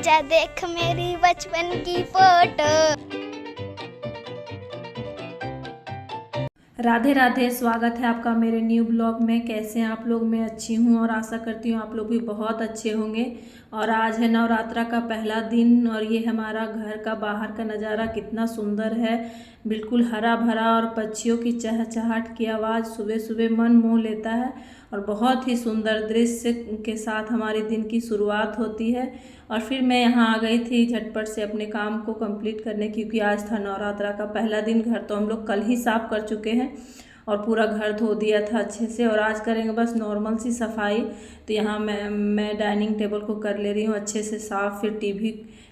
जा देख मेरी बचपन की फोटो। राधे राधे, स्वागत है आपका मेरे न्यू ब्लॉग में। कैसे हैं आप लोग? मैं अच्छी हूँ और आशा करती हूँ आप लोग भी बहुत अच्छे होंगे। और आज है नवरात्रा का पहला दिन और ये हमारा घर का बाहर का नज़ारा कितना सुंदर है। बिल्कुल हरा भरा और पक्षियों की चहचहाट की आवाज़ सुबह सुबह मन मोह लेता है और बहुत ही सुंदर दृश्य के साथ हमारे दिन की शुरुआत होती है। और फिर मैं यहाँ आ गई थी झटपट से अपने काम को कंप्लीट करने, क्योंकि आज था नवरात्रा का पहला दिन। घर तो हम लोग कल ही साफ़ कर चुके हैं और पूरा घर धो दिया था अच्छे से, और आज करेंगे बस नॉर्मल सी सफाई। तो यहाँ मैं डाइनिंग टेबल को कर ले रही हूँ अच्छे से साफ़। फिर टीवी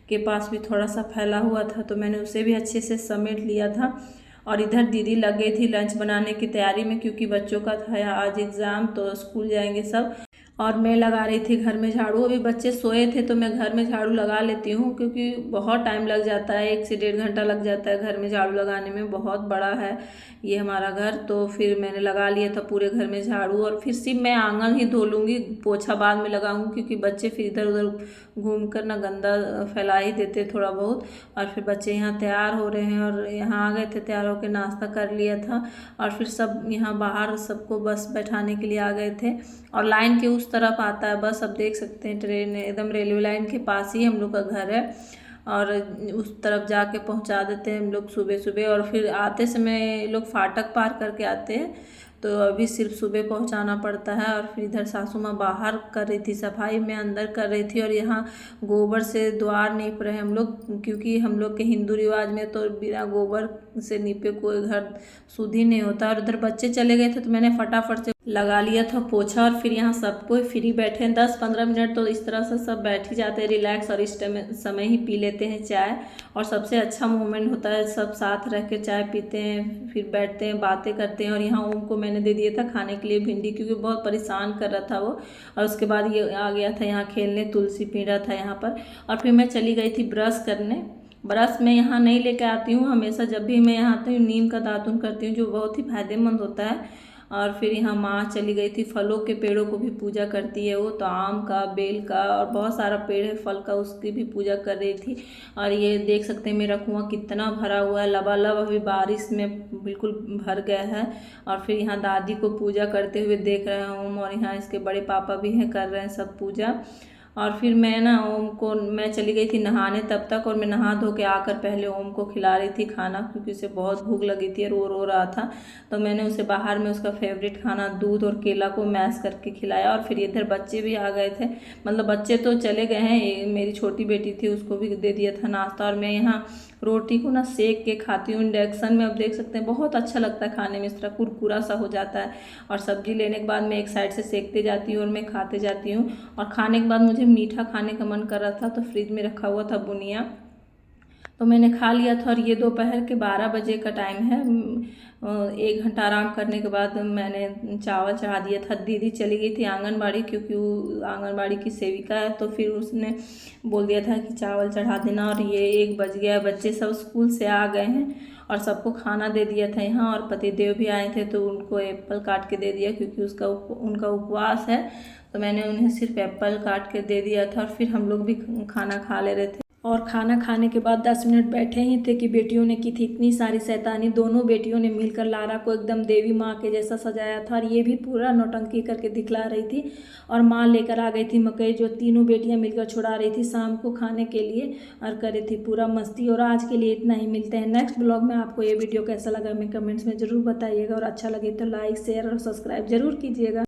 के पास भी थोड़ा सा फैला हुआ था तो मैंने उसे भी अच्छे से समेट लिया था। और इधर दीदी लग गई थी लंच बनाने की तैयारी में, क्योंकि बच्चों का था आज एग्ज़ाम तो स्कूल जाएंगे सब। और मैं लगा रही थी घर में झाड़ू। अभी बच्चे सोए थे तो मैं घर में झाड़ू लगा लेती हूँ, क्योंकि बहुत टाइम लग जाता है, 1 से 1.5 घंटा लग जाता है घर में झाड़ू लगाने में। बहुत बड़ा है ये हमारा घर, तो फिर मैंने लगा लिया था पूरे घर में झाड़ू। और फिर सिर्फ मैं आंगन ही धो लूँगी, पोछा बाद में लगाऊंगी, क्योंकि बच्चे फिर इधर उधर घूम कर ना गंदा फैला ही देते थोड़ा बहुत। और फिर बच्चे यहाँ तैयार हो रहे हैं और यहाँ आ गए थे, तैयार होकर नाश्ता कर लिया था। और फिर सब यहाँ बाहर सबको बस बैठाने के लिए आ गए थे। और लाइन के उस तरफ आता है बस, अब देख सकते हैं ट्रेन एकदम रेलवे लाइन के पास ही हम लोग का घर है। और उस तरफ जाके पहुंचा देते हैं हम लोग सुबह सुबह। और फिर आते समय लोग फाटक पार करके आते हैं, तो अभी सिर्फ सुबह पहुंचाना पड़ता है। और फिर इधर सासू माँ बाहर कर रही थी सफाई, मैं अंदर कर रही थी। और यहाँ गोबर से द्वार नीप रहे हम लोग, क्योंकि हम लोग के हिंदू रिवाज में तो बिना गोबर से नीपे कोई घर शुद्ध ही नहीं होता। और उधर बच्चे चले गए थे तो मैंने फटाफट से लगा लिया था पोछा। और फिर यहाँ सब कोई फ्री बैठे हैं, 10-15 मिनट तो इस तरह से सब बैठ ही जाते हैं रिलैक्स, और इस समय ही पी लेते हैं चाय। और सबसे अच्छा मोमेंट होता है, सब साथ रह के चाय पीते हैं, फिर बैठते हैं बातें करते हैं। और यहाँ ओम को मैंने दे दिया था खाने के लिए भिंडी, क्योंकि बहुत परेशान कर रहा था वो। और उसके बाद ये आ गया था यहाँ खेलने, तुलसी पी रहा था यहाँ पर। और फिर मैं चली गई थी ब्रश करने। ब्रश मैं यहाँ नहीं लेके आती हूँ हमेशा, जब भी मैं यहाँ आती हूँ नीम का दातुन करती हूँ, जो बहुत ही फायदेमंद होता है। और फिर यहाँ माँ चली गई थी, फलों के पेड़ों को भी पूजा करती है वो, तो आम का, बेल का और बहुत सारा पेड़ है फल का, उसकी भी पूजा कर रही थी। और ये देख सकते हैं मेरा कुआं कितना भरा हुआ है, लबालब अभी बारिश में बिल्कुल भर गया है। और फिर यहाँ दादी को पूजा करते हुए देख रहे हैं ओम, और यहाँ इसके बड़े पापा भी हैं, कर रहे हैं सब पूजा। और फिर मैं ना ओम को, मैं चली गई थी नहाने तब तक, और मैं नहा धो के आकर पहले ओम को खिला रही थी खाना, क्योंकि उसे बहुत भूख लगी थी, रो रहा था। तो मैंने उसे बाहर में उसका फेवरेट खाना दूध और केला को मैश करके खिलाया। और फिर इधर बच्चे भी आ गए थे, मतलब बच्चे तो चले गए हैं, मेरी छोटी बेटी थी उसको भी दे दिया था नाश्ता। और मैं यहाँ रोटी को ना सेक के खाती हूँ इंडक्शन में, अब देख सकते हैं बहुत अच्छा लगता है खाने में, इस तरह कुरकुरा सा हो जाता है। और सब्जी लेने के बाद मैं एक साइड से सेकते जाती हूँ और मैं खाते जाती हूँ। और खाने के बाद मुझे मीठा खाने का मन कर रहा था, तो फ्रिज में रखा हुआ था बुनिया, तो मैंने खा लिया था। और ये दोपहर के 12 बजे का टाइम है। 1 घंटा आराम करने के बाद मैंने चावल चढ़ा दिया था। दीदी चली गई थी आंगनबाड़ी, क्योंकि वो आंगनबाड़ी की सेविका है, तो फिर उसने बोल दिया था कि चावल चढ़ा देना। और ये 1 बज गया, बच्चे सब स्कूल से आ गए हैं और सबको खाना दे दिया था यहाँ। और पतिदेव भी आए थे तो उनको एप्पल काट के दे दिया, क्योंकि उनका उपवास है, तो मैंने उन्हें सिर्फ एप्पल काट के दे दिया था। और फिर हम लोग भी खाना खा ले रहे थे। और खाना खाने के बाद 10 मिनट बैठे ही थे कि बेटियों ने की थी इतनी सारी शैतानी। दोनों बेटियों ने मिलकर लारा को एकदम देवी माँ के जैसा सजाया था, और ये भी पूरा नौटंकी करके दिखला रही थी। और माँ लेकर आ गई थी मकई, जो तीनों बेटियां मिलकर छुड़ा रही थी शाम को खाने के लिए, और कर रही थी पूरा मस्ती। और आज के लिए इतना ही, मिलते हैं नेक्स्ट ब्लॉग में। आपको ये वीडियो कैसा लगा हमें कमेंट्स में ज़रूर बताइएगा, और अच्छा लगे तो लाइक शेयर और सब्सक्राइब जरूर कीजिएगा।